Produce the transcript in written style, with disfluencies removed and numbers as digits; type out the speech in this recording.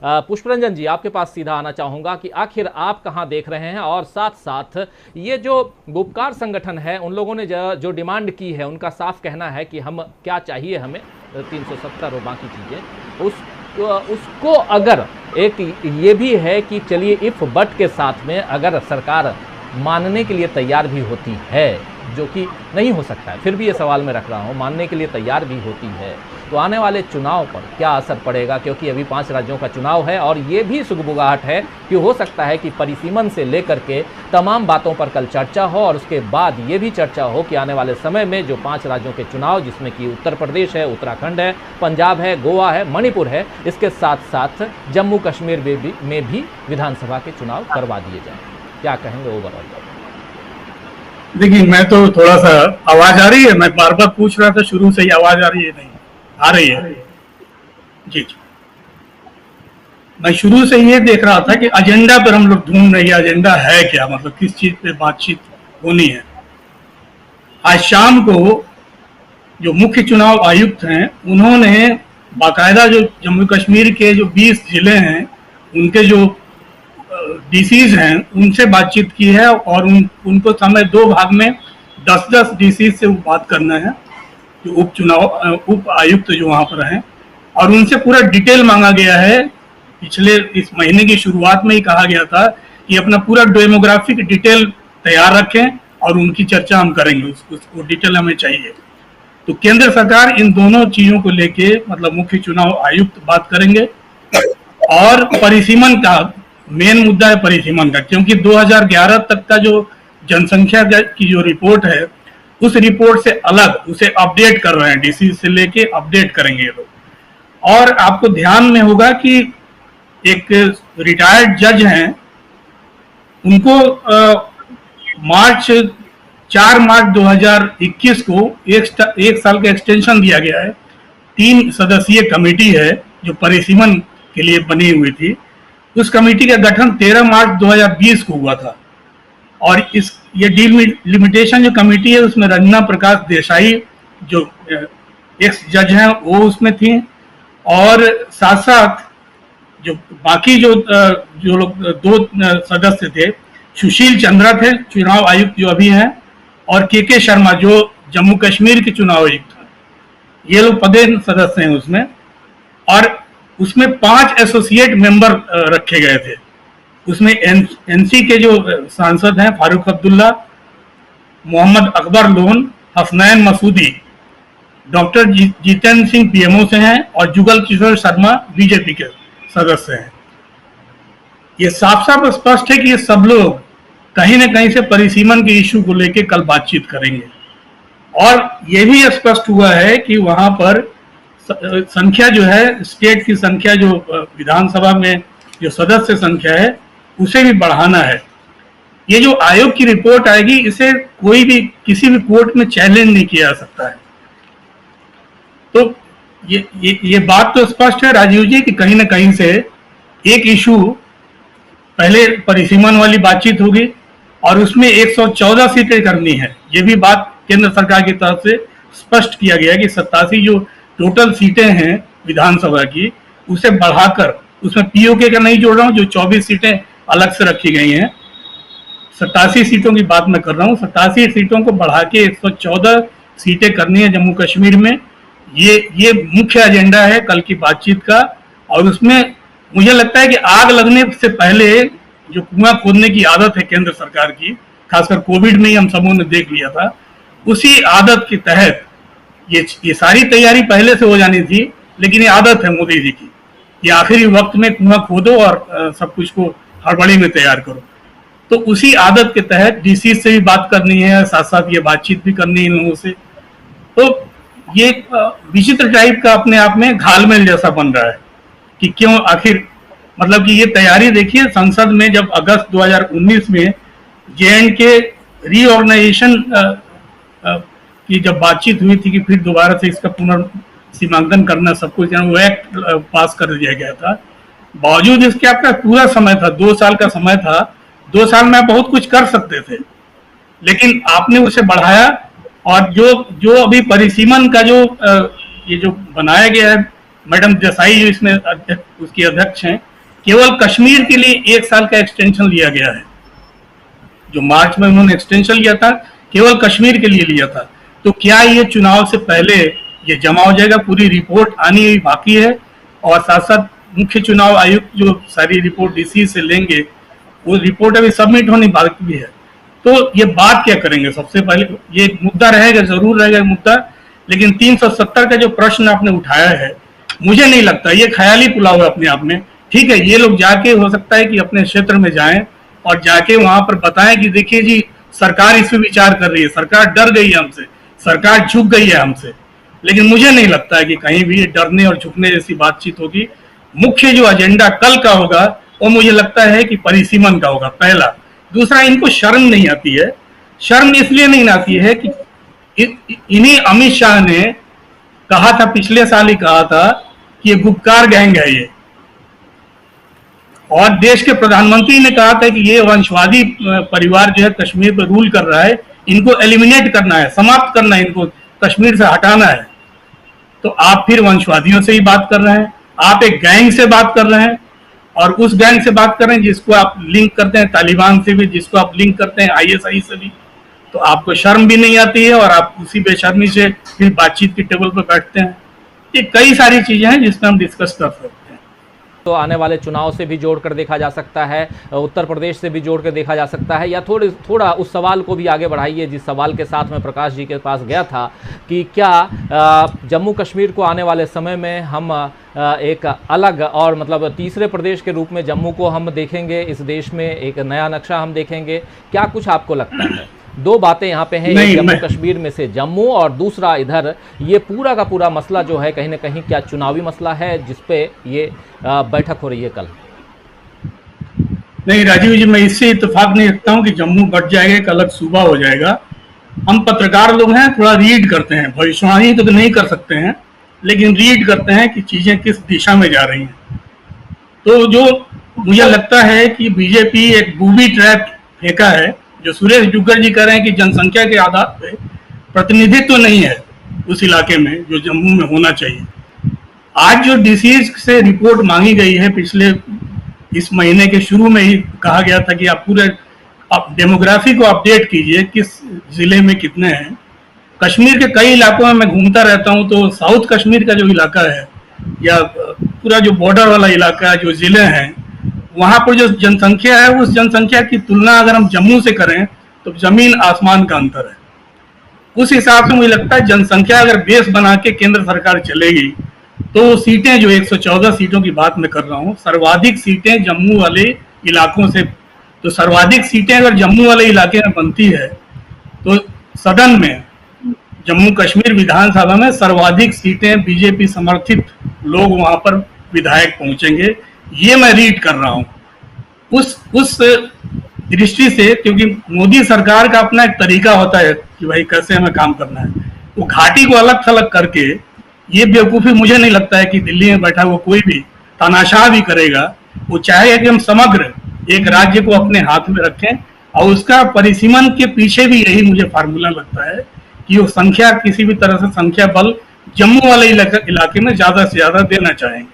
पुष्परंजन जी, आपके पास सीधा आना चाहूंगा कि आखिर आप कहां देख रहे हैं, और साथ साथ ये जो गुपकार संगठन है उन लोगों ने जो डिमांड की है, उनका साफ कहना है कि हम क्या चाहिए, हमें 370 और बाकी चीजें, उसको अगर एक ये भी है कि चलिए इफ बट के साथ में अगर सरकार मानने के लिए तैयार भी होती है, जो कि नहीं हो सकता है, फिर भी ये सवाल मैं रख रहा हूँ, मानने के लिए तैयार भी होती है, तो आने वाले चुनाव पर क्या असर पड़ेगा? क्योंकि अभी 5 राज्यों का चुनाव है और ये भी सुगबुगाहट है कि हो सकता है कि परिसीमन से लेकर के तमाम बातों पर कल चर्चा हो, और उसके बाद ये भी चर्चा हो कि आने वाले समय में जो 5 राज्यों के चुनाव, जिसमें कि उत्तर प्रदेश है, उत्तराखंड है, पंजाब है, गोवा है, मणिपुर है, इसके साथ साथ जम्मू कश्मीर में भी विधानसभा के चुनाव करवा दिए जाए। क्या कहेंगे ओवरऑल? देखिए, मैं तो थोड़ा सा, आवाज आ रही है? मैं बार बार पूछ रहा था शुरू से ही, आवाज आ रही है? नहीं आ रही है? जी जी। मैं शुरू से ये देख रहा था कि एजेंडा पर हम लोग ढूंढ रहे हैं, एजेंडा है क्या, मतलब किस चीज पे बातचीत होनी है। आज शाम को जो मुख्य चुनाव आयुक्त हैं, उन्होंने बाकायदा जो जम्मू कश्मीर के जो 20 जिले हैं, उनके जो डीसीज हैं, उनसे बातचीत की है, और उनको समय 2 भाग में 10-10 डीसीज से बात करना है, जो उप आयुक्त जो वहां पर हैं, और उनसे पूरा डिटेल मांगा गया है। पिछले इस महीने की शुरुआत में ही कहा गया था कि अपना पूरा डेमोग्राफिक डिटेल तैयार रखें और उनकी चर्चा हम करेंगे, उसको डिटेल हमें चाहिए। तो केंद्र सरकार इन दोनों चीजों को लेके, मतलब मुख्य चुनाव आयुक्त बात करेंगे, और परिसीमन का मेन मुद्दा है, परिसीमन का, क्योंकि 2011 तक का जो जनसंख्या की जो रिपोर्ट है, उस रिपोर्ट से अलग उसे अपडेट कर रहे हैं, डीसी से लेके अपडेट करेंगे ये लोग। और आपको ध्यान में होगा कि एक रिटायर्ड जज हैं, उनको 4 मार्च 2021 को एक साल का एक्सटेंशन दिया गया है। 3 सदस्यीय कमेटी है जो परिसीमन के लिए बनी हुई थी। उस कमेटी का गठन 13 मार्च 2020 को हुआ था, और ये डिलिमिटेशन जो कमेटी है, उसमें रंजना प्रकाश देसाई जो एक्स जज हैं वो उसमें थी, और साथ साथ जो बाकी जो लोग 2 सदस्य थे, सुशील चंद्रा थे चुनाव आयुक्त जो अभी हैं, और के शर्मा जो जम्मू कश्मीर के चुनाव आयुक्त हैं, ये लोग पदेन सदस्य हैं उसमें। और उसमें 5 एसोसिएट मेंबर रखे गए थे। उसमें एनसी के जो सांसद हैं, फारूक अब्दुल्ला, मोहम्मद अकबर लोन, हसनैन मसूदी, डॉक्टर जितेंद्र सिंह पीएमओ से हैं, और जुगल किशोर शर्मा बीजेपी के सदस्य हैं। ये साफ साफ स्पष्ट है कि ये सब लोग कहीं न कहीं से परिसीमन के इशू को लेकर कल बातचीत करेंगे। और ये भी स्पष्ट हुआ है कि वहां पर संख्या जो है, स्टेट की संख्या, जो विधानसभा में जो सदस्य संख्या है, उसे भी बढ़ाना है। ये जो आयोग की रिपोर्ट आएगी, इसे कोई भी किसी भी कोर्ट में चैलेंज नहीं किया जा सकता है। तो ये बात तो स्पष्ट है राजीव जी कि कहीं ना कहीं से एक इशू, पहले परिसीमन वाली बातचीत होगी और उसमें 114 सीटें करनी है। ये भी बात केंद्र सरकार की तरफ से स्पष्ट किया गया कि 87 जो टोटल सीटें हैं विधानसभा की, उसे बढ़ाकर, उसमें पीओके का नहीं जोड़ रहा हूं, जो 24 सीटें अलग से रखी गई हैं, 87 सीटों की बात मैं कर रहा हूं, 87 सीटों को बढ़ा के 114 सीटें करनी है जम्मू कश्मीर में। ये मुख्य एजेंडा है कल की बातचीत का। और उसमें मुझे लगता है कि आग लगने से पहले जो कुआं खोदने की आदत है केंद्र सरकार की, खासकर कोविड में ही हम सबों ने देख लिया था, उसी आदत के तहत ये सारी तैयारी पहले से हो जानी थी, लेकिन ये आदत है मोदी जी की, ये आखिरी वक्त में कुआं खोदो और सब कुछ को हड़बड़ी में तैयार करो। तो उसी आदत के तहत डीसी से भी बात करनी है, साथ साथ ये बातचीत भी करनी है इन लोगों से। तो ये विचित्र टाइप का अपने आप में घालमेल जैसा बन रहा है कि क्यों आखिर, मतलब कि ये तैयारी देखिए, संसद में जब अगस्त 2019 में JNK रीऑर्गेनाइजेशन की जब बातचीत हुई थी कि फिर दोबारा से इसका पुनर्सीमांकन करना, सब कुछ, वो एक्ट पास कर दिया गया था। बावजूद इसके आपका पूरा समय था, 2 साल का समय था, 2 साल में आप बहुत कुछ कर सकते थे, लेकिन आपने उसे बढ़ाया। और जो अभी परिसीमन का ये जो बनाया गया है, मैडम देसाई जो इसमें उसकी अध्यक्ष हैं, केवल कश्मीर के लिए 1 साल का एक्सटेंशन लिया गया है। जो मार्च में उन्होंने एक्सटेंशन लिया था केवल कश्मीर के लिए लिया था। तो क्या ये चुनाव से पहले ये जमा हो जाएगा? पूरी रिपोर्ट आनी हुई बाकी है और साथ साथ मुख्य चुनाव आयुक्त जो सारी रिपोर्ट डीसी से लेंगे वो रिपोर्ट अभी सबमिट होनी बाकी भी है। तो ये बात क्या करेंगे? सबसे पहले ये मुद्दा रहेगा, जरूर रहेगा मुद्दा, लेकिन 370 का जो प्रश्न आपने उठाया है मुझे नहीं लगता, ये ख्याली पुलाव है अपने आप में। ठीक है, ये लोग जाके हो सकता है कि अपने क्षेत्र में जाएं और जाके वहां पर बताएं कि देखिए जी सरकार इस पे विचार कर रही है, सरकार डर गई है हमसे, सरकार झुक गई है हमसे। लेकिन मुझे नहीं लगता है कि कहीं भी डरने और झुकने जैसी बातचीत होगी। मुख्य जो एजेंडा कल का होगा वो मुझे लगता है कि परिसीमन का होगा, पहला। दूसरा, इनको शर्म नहीं आती है। शर्म इसलिए नहीं आती है कि इन्हीं अमित शाह ने कहा था, पिछले साल ही कहा था कि ये गुपकार गैंग है ये, और देश के प्रधानमंत्री ने कहा था कि ये वंशवादी परिवार जो है कश्मीर पर रूल कर रहा है, इनको एलिमिनेट करना है, समाप्त करना है, इनको कश्मीर से हटाना है। तो आप फिर वंशवादियों से ही बात कर रहे हैं, आप एक गैंग से बात कर रहे हैं, और उस गैंग से बात कर रहे हैं जिसको आप लिंक करते हैं तालिबान से भी, जिसको आप लिंक करते हैं आईएसआई से भी। तो आपको शर्म भी नहीं आती है और आप उसी बेशर्मी से फिर बातचीत की टेबल पर बैठते हैं। ये कई सारी चीजें हैं जिसमें हम डिस्कस कर सकते हैं। तो आने वाले चुनाव से भी जोड़कर देखा जा सकता है, उत्तर प्रदेश से भी जोड़कर देखा जा सकता है, या थोड़ा उस सवाल को भी आगे बढ़ाइए जिस सवाल के साथ मैं प्रकाश जी के पास गया था कि क्या जम्मू कश्मीर को आने वाले समय में हम एक अलग और मतलब तीसरे प्रदेश के रूप में जम्मू को हम देखेंगे, इस देश में एक नया नक्शा हम देखेंगे, क्या कुछ आपको लगता है? दो बातें यहाँ पे हैं, एक जम्मू कश्मीर में से जम्मू और दूसरा इधर ये पूरा का पूरा मसला जो है कहीं ना कहीं क्या चुनावी मसला है जिसपे ये बैठक हो रही है कल? नहीं राजीव जी, मैं इससे इत्तेफाक नहीं रखता हूँ कि जम्मू बढ़ जाएगा, एक अलग सूबा हो जाएगा। हम पत्रकार लोग हैं, थोड़ा रीड करते हैं, भविष्यवाणी तो नहीं कर सकते हैं लेकिन रीड करते हैं कि चीजें किस दिशा में जा रही हैं। तो जो मुझे लगता है कि बीजेपी एक बूबी ट्रैप फेंका है, जो सुरेश डुग्गल जी कह रहे हैं कि जनसंख्या के आधार पे प्रतिनिधित्व तो नहीं है उस इलाके में जो जम्मू में होना चाहिए। आज जो डीसी से रिपोर्ट मांगी गई है, पिछले इस महीने के शुरू में ही कहा गया था कि आप पूरे डेमोग्राफी को अपडेट कीजिए, किस जिले में कितने हैं। कश्मीर के कई इलाकों में मैं घूमता रहता हूं, तो साउथ कश्मीर का जो इलाका है या पूरा जो बॉर्डर वाला इलाका है, जो जिले हैं, वहां पर जो जनसंख्या है उस जनसंख्या की तुलना अगर हम जम्मू से करें तो जमीन आसमान का अंतर है। उस हिसाब से मुझे लगता है जनसंख्या अगर बेस बना के केंद्र सरकार चलेगी तो सीटें जो 114 सीटों की बात मैं कर रहा हूँ, सर्वाधिक सीटें जम्मू वाले इलाकों से, तो सर्वाधिक सीटें अगर जम्मू वाले इलाके में बनती है तो सदन में जम्मू कश्मीर विधानसभा में सर्वाधिक सीटें बीजेपी समर्थित लोग वहां पर विधायक पहुंचेंगे। ये मैं रीड कर रहा हूं उस दृष्टि से, क्योंकि मोदी सरकार का अपना एक तरीका होता है कि भाई कैसे हमें काम करना है। वो घाटी को अलग थलग करके ये बेवकूफी मुझे नहीं लगता है कि दिल्ली में बैठा हुआ कोई भी तानाशाह भी करेगा। वो चाहेगा कि हम समग्र एक राज्य को अपने हाथ में रखें, और उसका परिसीमन के पीछे भी यही मुझे फार्मूला लगता है कि वो संख्या, किसी भी तरह से संख्या बल जम्मू वाले इलाके में ज्यादा से ज्यादा देना चाहेंगे।